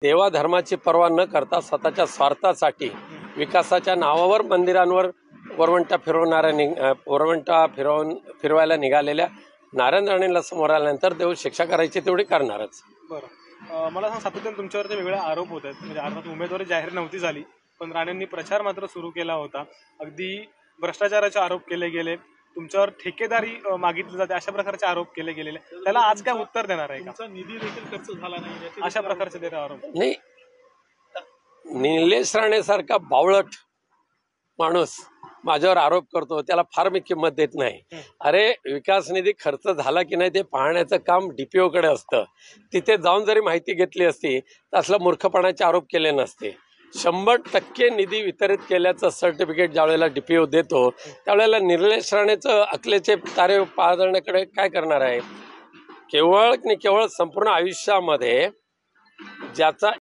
देवाधर्माची पर्वा न करता स्वतःच्या स्वार्थासाठी विकासाच्या नावावर मंदिरांवर वरवंटा फिरवायला निघालेल्या नारायण राणेंना समोर आल्यानंतर देव शिक्षा करायची तेवढी करणारच। बरं, मला सांग, सातत्याने तुमच्यावरती वेगळे आरोप होत आहेत, म्हणजे अर्थात उमेदवारी जाहीर नव्हती झाली पण राणेंनी प्रचार मात्र सुरू केला होता। अगदी भ्रष्टाचाराचे आरोप केले गेले, तुमच्यावर ठेकेदारी मागितली जाते अशा प्रकारचे आरोप केले गेलेले, त्याला आज काय उत्तर देणार आहे का? निधी देखील खर्च झाला नाही अशा प्रकारचे ते आरोप नाही। निलेश राणेसारखा बावळट माणूस माझ्यावर आरोप करतो, त्याला फार मी किंमत देत नाही। अरे, विकास निधी खर्च झाला की नाही ते पाहण्याचं काम डीपीओ कडे असतं। तिथे जाऊन जरी माहिती घेतली असती तर असला मूर्खपणाचे आरोप केले नसते। 100% निधी वितरित केल्याचं सर्टिफिकेट ज्यावेळेला डीपीओ देतो त्यावेळेला निलेश राणेचं अकलेचे तारे पाळण्याकडे काय करणार आहे? केवळ संपूर्ण आयुष्यामध्ये ज्याचा